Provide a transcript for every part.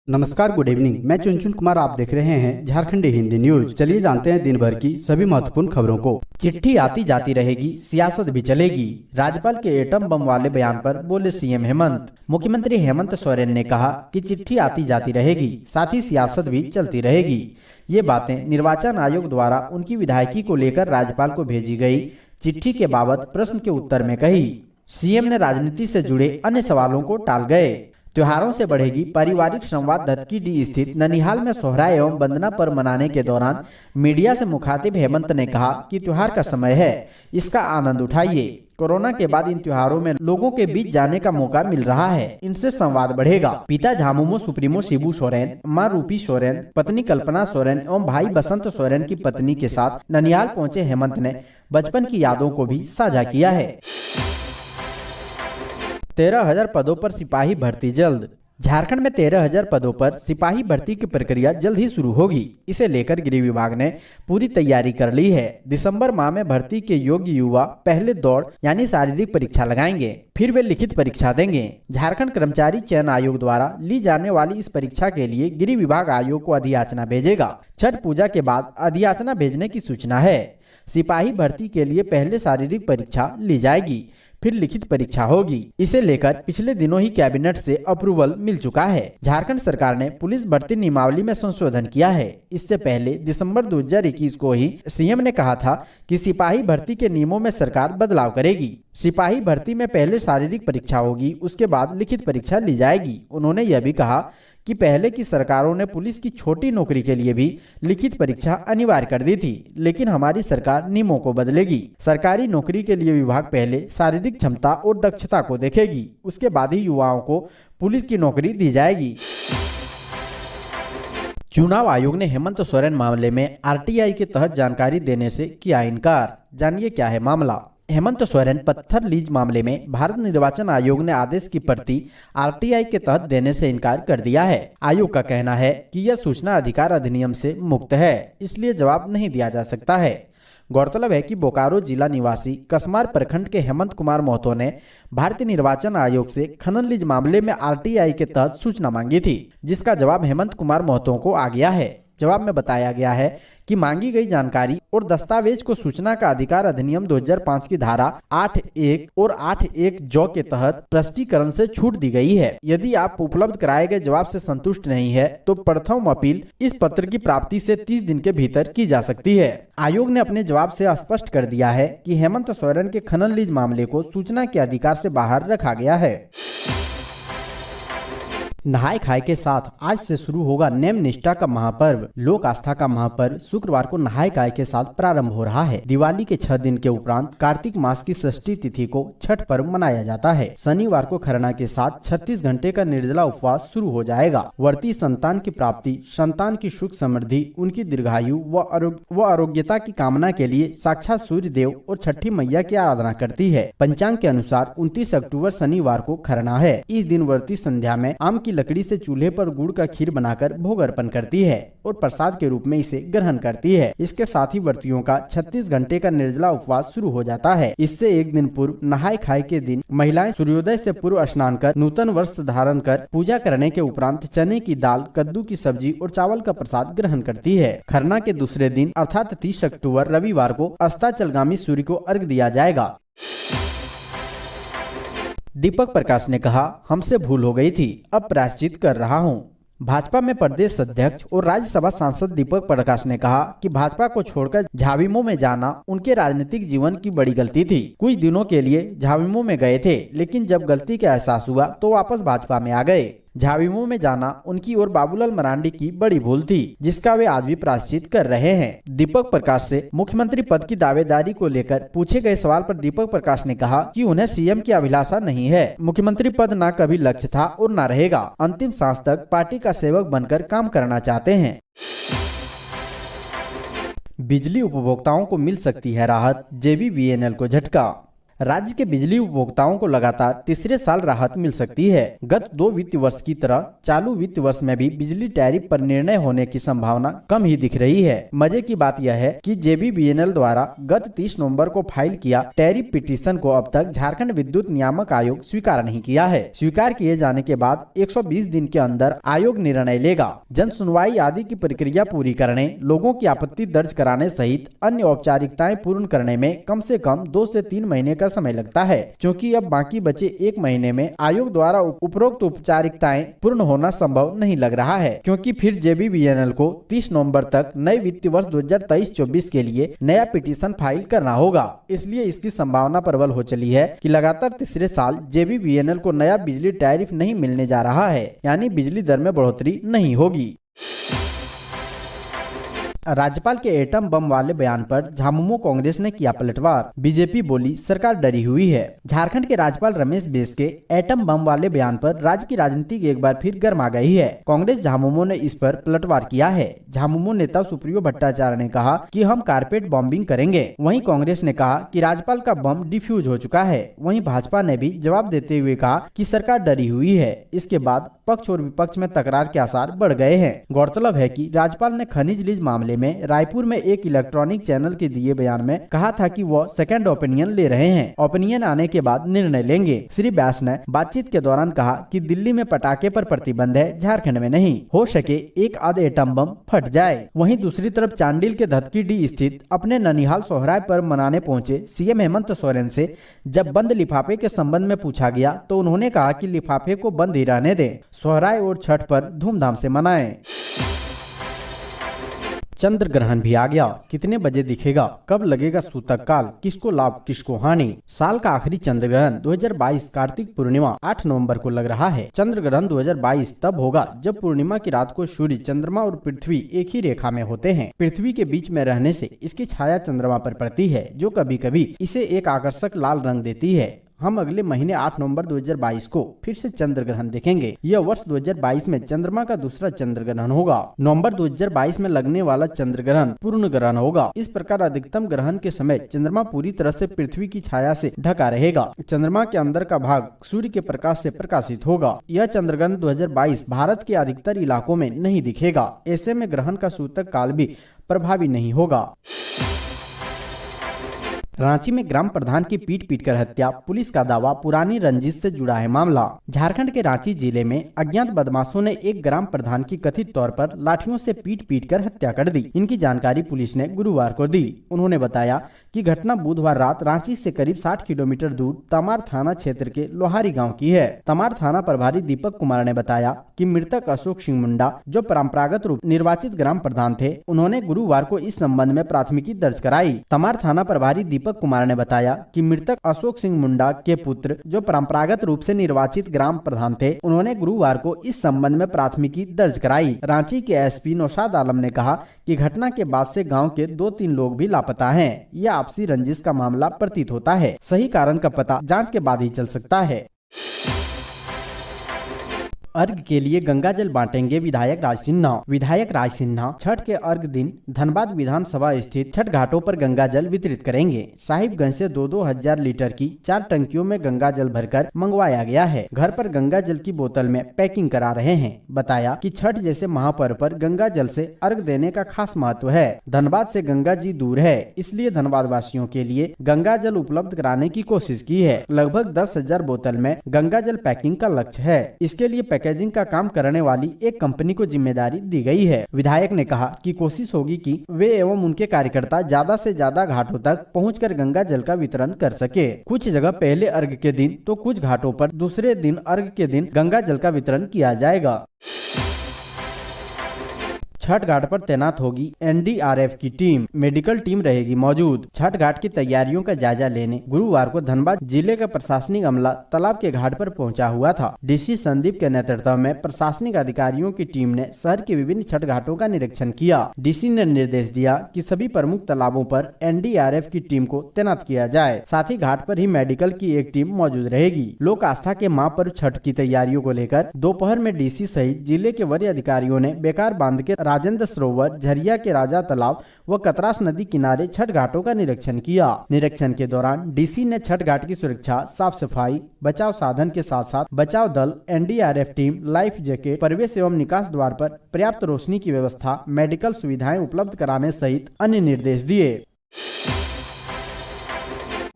नमस्कार, good evening. मैं चुनचुन कुमार, आप देख रहे हैं झारखंडी हिंदी न्यूज। चलिए जानते हैं दिन भर की सभी महत्वपूर्ण खबरों को। चिट्ठी आती जाती रहेगी, सियासत भी चलेगी। राज्यपाल के एटम बम वाले बयान पर बोले सीएम हेमंत। मुख्यमंत्री हेमंत सोरेन ने कहा कि चिट्ठी आती जाती रहेगी, साथ ही सियासत भी चलती रहेगी। ये बातें निर्वाचन आयोग द्वारा उनकी विधायकी को लेकर राज्यपाल को भेजी गई चिट्ठी के बाबत प्रश्न के उत्तर में कही। सीएम ने राजनीति से जुड़े अन्य सवालों को टाल गए। त्योहारों से बढ़ेगी पारिवारिक संवाद। धतकी डी स्थित ननिहाल में सोहरा एवं वंदना पर्व मनाने के दौरान मीडिया से मुखातिब हेमंत ने कहा कि त्योहार का समय है, इसका आनंद उठाइए। कोरोना के बाद इन त्योहारों में लोगों के बीच जाने का मौका मिल रहा है, इनसे संवाद बढ़ेगा। पिता झामुमो सुप्रीमो शिबू सोरेन, मां रूपी सोरेन, पत्नी कल्पना सोरेन एवं भाई बसंत सोरेन की पत्नी के साथ ननिहाल पहुंचे हेमंत ने बचपन की यादों को भी साझा किया है। 13,000 पदों पर सिपाही भर्ती जल्द। झारखंड में 13,000 पदों पर सिपाही भर्ती की प्रक्रिया जल्द ही शुरू होगी। इसे लेकर गृह विभाग ने पूरी तैयारी कर ली है। दिसंबर माह में भर्ती के योग्य युवा पहले दौड़ यानी शारीरिक परीक्षा लगाएंगे, फिर वे लिखित परीक्षा देंगे। झारखंड कर्मचारी चयन आयोग द्वारा ली जाने वाली इस परीक्षा के लिए गृह विभाग आयोग को अधियाचना भेजेगा। छठ पूजा के बाद अधियाचना भेजने की सूचना है। सिपाही भर्ती के लिए पहले शारीरिक परीक्षा ली जाएगी, फिर लिखित परीक्षा होगी। इसे लेकर पिछले दिनों ही कैबिनेट से अप्रूवल मिल चुका है। झारखंड सरकार ने पुलिस भर्ती नियमावली में संशोधन किया है। इससे पहले दिसंबर 2021 को ही सीएम ने कहा था कि सिपाही भर्ती के नियमों में सरकार बदलाव करेगी। सिपाही भर्ती में पहले शारीरिक परीक्षा होगी, उसके बाद लिखित परीक्षा ली जाएगी। उन्होंने यह भी कहा कि पहले की सरकारों ने पुलिस की छोटी नौकरी के लिए भी लिखित परीक्षा अनिवार्य कर दी थी, लेकिन हमारी सरकार नियमों को बदलेगी। सरकारी नौकरी के लिए विभाग पहले शारीरिक क्षमता और दक्षता को देखेगी, उसके बाद ही युवाओं को पुलिस की नौकरी दी जाएगी। चुनाव आयोग ने हेमंत सोरेन मामले में आरटीआई के तहत जानकारी देने से किया इनकार। जानिए क्या है मामला। हेमंत सोरेन पत्थर लीज मामले में भारत निर्वाचन आयोग ने आदेश की प्रति आरटीआई के तहत देने से इनकार कर दिया है। आयोग का कहना है कि यह सूचना अधिकार अधिनियम से मुक्त है, इसलिए जवाब नहीं दिया जा सकता है। गौरतलब है कि बोकारो जिला निवासी कसमार प्रखंड के हेमंत कुमार महतो ने भारतीय निर्वाचन आयोग से खनन लीज मामले में आरटीआई के तहत सूचना मांगी थी, जिसका जवाब हेमंत कुमार महतो को आ गया है। जवाब में बताया गया है कि मांगी गई जानकारी और दस्तावेज को सूचना का अधिकार अधिनियम 2005 की धारा 8(1) और 8(1) जौ के तहत प्रस्तुतीकरण से छूट दी गई है। यदि आप उपलब्ध कराए गए जवाब से संतुष्ट नहीं है तो प्रथम अपील इस पत्र की प्राप्ति से 30 दिन के भीतर की जा सकती है। आयोग ने अपने जवाब से स्पष्ट कर दिया है कि हेमंत सोरेन के खनन लीज मामले को सूचना के अधिकार से बाहर रखा गया है। नहाय खाए के साथ आज से शुरू होगा नेम निष्ठा का महापर्व। लोक आस्था का महापर्व शुक्रवार को नहाय खाए के साथ प्रारंभ हो रहा है। दिवाली के 6 दिन के उपरांत कार्तिक मास की षष्ठी तिथि को छठ पर्व मनाया जाता है। शनिवार को खरना के साथ 36 घंटे का निर्जला उपवास शुरू हो जाएगा। व्रती संतान की प्राप्ति, संतान की सुख समृद्धि, उनकी दीर्घायु व आरोग्यता की कामना के लिए साक्षात सूर्य देव और छठी मैया की आराधना करती है। पंचांग के अनुसार 29 अक्टूबर शनिवार को खरना है। इस दिन व्रती संध्या में आम की लकड़ी से चूल्हे पर गुड़ का खीर बनाकर भोग अर्पण करती है और प्रसाद के रूप में इसे ग्रहण करती है। इसके साथ ही व्रतियों का 36 घंटे का निर्जला उपवास शुरू हो जाता है। इससे एक दिन पूर्व नहाय खाए के दिन महिलाएं सूर्योदय से पूर्व स्नान कर नूतन वस्त्र धारण कर पूजा करने के उपरांत चने की दाल, कद्दू की सब्जी और चावल का प्रसाद ग्रहण करती है। खरना के दूसरे दिन अर्थात 30 अक्टूबर रविवार को अस्ताचलगामी सूर्य को अर्घ्य दिया जाएगा। दीपक प्रकाश ने कहा, हमसे भूल हो गई थी, अब प्रायश्चित कर रहा हूं। भाजपा में प्रदेश अध्यक्ष और राज्यसभा सांसद दीपक प्रकाश ने कहा कि भाजपा को छोड़कर झाविमो में जाना उनके राजनीतिक जीवन की बड़ी गलती थी। कुछ दिनों के लिए झाविमो में गए थे, लेकिन जब गलती का एहसास हुआ तो वापस भाजपा में आ गए। झाविमो में जाना उनकी और बाबूलाल मरांडी की बड़ी भूल थी, जिसका वे आज भी प्रायश्चित कर रहे हैं। दीपक प्रकाश से मुख्यमंत्री पद की दावेदारी को लेकर पूछे गए सवाल पर दीपक प्रकाश ने कहा कि उन्हें सीएम की अभिलाषा नहीं है। मुख्यमंत्री पद न कभी लक्ष्य था और न रहेगा। अंतिम सांस तक पार्टी का सेवक बनकर काम करना चाहते हैं। बिजली उपभोक्ताओं को मिल सकती है राहत, जेबीवीएनएल को झटका। राज्य के बिजली उपभोक्ताओं को लगातार तीसरे साल राहत मिल सकती है। गत 2 वित्त वर्ष की तरह चालू वित्त वर्ष में भी बिजली टैरिफ पर निर्णय होने की संभावना कम ही दिख रही है। मजे की बात यह है कि JBVNL द्वारा गत 30 नवंबर को फाइल किया टैरिफ पिटीशन को अब तक झारखंड विद्युत नियामक आयोग स्वीकार नहीं किया है। स्वीकार किए जाने के बाद 120 दिन के अंदर आयोग निर्णय लेगा। जन सुनवाई आदि की प्रक्रिया पूरी करने, लोगों की आपत्ति दर्ज कराने सहित अन्य औपचारिकताएं पूर्ण करने में कम से कम 2 से 3 महीने का समय लगता है, क्योंकि अब बाकी बचे 1 महीने में आयोग द्वारा उपरोक्त औपचारिकताएं पूर्ण होना संभव नहीं लग रहा है, क्योंकि फिर JBVNL को 30 नवंबर तक नए वित्तीय वर्ष 2023-24 के लिए नया पिटीशन फाइल करना होगा। इसलिए इसकी संभावना प्रबल हो चली है कि लगातार तीसरे साल JBVNL को नया बिजली टैरिफ नहीं मिलने जा रहा है, यानी बिजली दर में बढ़ोतरी नहीं होगी। राज्यपाल के एटम बम वाले बयान पर झामुमो कांग्रेस ने किया पलटवार। बीजेपी बोली सरकार डरी हुई है। झारखंड के राज्यपाल रमेश बैस के एटम बम वाले बयान पर राज्य की राजनीति एक बार फिर गर्मा गई है। कांग्रेस झामुमो ने इस पर पलटवार किया है। झामुमो नेता सुप्रियो भट्टाचार्य ने कहा कि हम कारपेट बॉम्बिंग करेंगे। वहीं कांग्रेस ने कहा कि राज्यपाल का बम डिफ्यूज हो चुका है। वहीं भाजपा ने भी जवाब देते हुए कहा कि सरकार डरी हुई है। इसके बाद पक्ष और विपक्ष में तकरार के आसार बढ़ गए हैं। गौरतलब है कि राज्यपाल ने खनिज लीज मामले में रायपुर में एक इलेक्ट्रॉनिक चैनल के दिए बयान में कहा था कि वो सेकंड ओपिनियन ले रहे हैं। ओपिनियन आने के बाद निर्णय लेंगे। श्री व्यास ने बातचीत के दौरान कहा कि दिल्ली में पटाखे पर प्रतिबंध है, झारखंड में नहीं। हो सके एक आध एटम बम फट जाए। वहीं दूसरी तरफ चांडिल के धतकीडी स्थित अपने ननिहाल सोहराय पर मनाने पहुंचे सीएम हेमंत सोरेन से जब बंद लिफाफे के संबंध में पूछा गया तो उन्होंने कहा कि लिफाफे को बंद ही रहने दें, सोहराय और छठ पर धूमधाम से मनाएं। चंद्र ग्रहण भी आ गया। कितने बजे दिखेगा, कब लगेगा सूतक काल, किसको लाभ किसको हानि। साल का आखिरी चंद्र ग्रहण 2022 कार्तिक पूर्णिमा 8 नवंबर को लग रहा है। चंद्र ग्रहण 2022 तब होगा जब पूर्णिमा की रात को सूर्य, चंद्रमा और पृथ्वी एक ही रेखा में होते हैं। पृथ्वी के बीच में रहने से इसकी छाया चंद्रमा पर पड़ती है, जो कभी कभी इसे एक आकर्षक लाल रंग देती है। हम अगले महीने 8 नवंबर 2022 को फिर से चंद्र ग्रहण देखेंगे। यह वर्ष 2022 में चंद्रमा का दूसरा चंद्र ग्रहण होगा। नवंबर 2022 में लगने वाला चंद्र ग्रहण पूर्ण ग्रहण होगा। इस प्रकार अधिकतम ग्रहण के समय चंद्रमा पूरी तरह से पृथ्वी की छाया से ढका रहेगा। चंद्रमा के अंदर का भाग सूर्य के प्रकाश से प्रकाशित होगा। यह चंद्र ग्रहण 2022 भारत के अधिकतर इलाकों में नहीं दिखेगा। ऐसे में ग्रहण का सूतक काल भी प्रभावी नहीं होगा। रांची में ग्राम प्रधान की पीट कर हत्या, पुलिस का दावा पुरानी रंजिश से जुड़ा है मामला। झारखंड के रांची जिले में अज्ञात बदमाशों ने एक ग्राम प्रधान की कथित तौर पर लाठियों से पीट कर हत्या कर दी। इनकी जानकारी पुलिस ने गुरुवार को दी। उन्होंने बताया कि घटना बुधवार रात रांची से करीब 60 किलोमीटर दूर तमार थाना क्षेत्र के लोहारी गाँव की है। तमार थाना प्रभारी दीपक कुमार ने बताया कि मृतक अशोक सिंह मुंडा, जो परंपरागत रूप निर्वाचित ग्राम प्रधान थे, उन्होंने गुरुवार को इस संबंध में प्राथमिकी दर्ज कराई। तमार थाना प्रभारी दीपक कुमार ने बताया कि मृतक अशोक सिंह मुंडा के पुत्र, जो परंपरागत रूप से निर्वाचित ग्राम प्रधान थे, उन्होंने गुरुवार को इस संबंध में प्राथमिकी दर्ज कराई। रांची के एसपी नौशाद आलम ने कहा कि घटना के बाद से गांव के 2-3 लोग भी लापता हैं। यह आपसी रंजिश का मामला प्रतीत होता है। सही कारण का पता जांच के बाद ही चल सकता है। अर्घ के लिए गंगा जल बांटेंगे विधायक राज सिन्हा। विधायक राज सिन्हा छठ के अर्घ दिन धनबाद विधानसभा स्थित छठ घाटों पर गंगा जल वितरित करेंगे। साहिबगंज से 2-2 हजार लीटर की 4 टंकियों में गंगा जल भरकर मंगवाया गया है। घर पर गंगा जल की बोतल में पैकिंग करा रहे हैं। बताया कि छठ जैसे महापर्व पर गंगा जल से अर्घ देने का खास महत्व है। धनबाद से गंगा जी दूर है, इसलिए धनबाद वासियों के लिए गंगा जल उपलब्ध कराने की कोशिश की है। लगभग 10,000 बोतल में गंगा जल पैकिंग का लक्ष्य है। इसके लिए पैकेजिंग का काम करने वाली एक कंपनी को जिम्मेदारी दी गई है। विधायक ने कहा कि कोशिश होगी कि वे एवं उनके कार्यकर्ता ज्यादा से ज्यादा घाटों तक पहुंचकर गंगा जल का वितरण कर सके। कुछ जगह पहले अर्घ के दिन तो कुछ घाटों पर दूसरे दिन अर्घ के दिन गंगा जल का वितरण किया जाएगा। छठ घाट पर तैनात होगी एनडीआरएफ की टीम, मेडिकल टीम रहेगी मौजूद। छठ घाट की तैयारियों का जायजा लेने गुरुवार को धनबाद जिले का प्रशासनिक अमला तालाब के घाट पर पहुंचा हुआ था। डीसी संदीप के नेतृत्व में प्रशासनिक अधिकारियों की टीम ने शहर के विभिन्न छठ घाटों का निरीक्षण किया। डीसी ने निर्देश दिया कि सभी प्रमुख तालाबों पर एनडीआरएफ की टीम को तैनात किया जाए। साथ ही घाट पर ही मेडिकल की एक टीम मौजूद रहेगी। लोक आस्था के महापर्व छठ की तैयारियों को लेकर दोपहर में डीसी सहित जिले के वरीय अधिकारियों ने बेकार बांध के राजेंद्र सरोवर, झरिया के राजा तालाब व कतरास नदी किनारे छठ घाटों का निरीक्षण किया। निरीक्षण के दौरान डीसी ने छठ घाट की सुरक्षा, साफ सफाई, बचाव साधन के साथ साथ बचाव दल, एनडीआरएफ टीम, लाइफ जैकेट, प्रवेश एवं निकास द्वार पर पर्याप्त रोशनी की व्यवस्था, मेडिकल सुविधाएं उपलब्ध कराने सहित अन्य निर्देश दिए।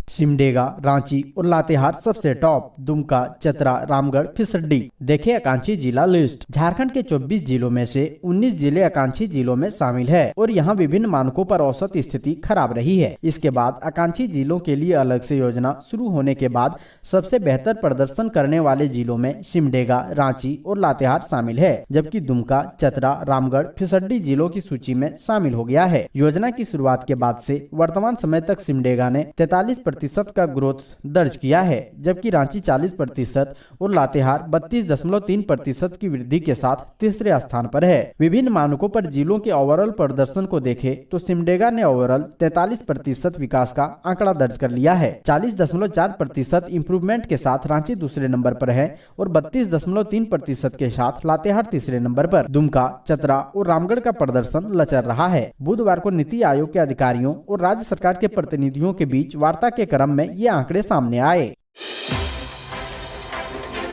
सिमडेगा, रांची और लातेहार सबसे टॉप, दुमका, चतरा, रामगढ़, फिसड्डी। देखें आकांक्षी जिला लिस्ट। झारखंड के 24 जिलों में से 19 जिले आकांक्षी जिलों में शामिल है और यहाँ विभिन्न मानकों पर औसत स्थिति खराब रही है। इसके बाद आकांक्षी जिलों के लिए अलग से योजना शुरू होने के बाद सबसे बेहतर प्रदर्शन करने वाले जिलों में सिमडेगा, रांची और लातेहार शामिल है, जबकि दुमका, चतरा, रामगढ़, फिसड्डी जिलों की सूची में शामिल हो गया है। योजना की शुरुआत के बाद से वर्तमान समय तक सिमडेगा ने 43% का ग्रोथ दर्ज किया है, जबकि रांची 40% और लातेहार 32.3% की वृद्धि के साथ तीसरे स्थान पर है। विभिन्न मानकों पर जिलों के ओवरऑल प्रदर्शन को देखें तो सिमडेगा ने ओवरऑल 43% विकास का आंकड़ा दर्ज कर लिया है। 40.4% इंप्रूवमेंट के साथ रांची दूसरे नंबर पर है और 32.3% के साथ लातेहार तीसरे नंबर पर। दुमका, चतरा और रामगढ़ का प्रदर्शन लचर रहा है। बुधवार को नीति आयोग के अधिकारियों और राज्य सरकार के प्रतिनिधियों के बीच वार्ता के क्रम में ये आंकड़े सामने आए।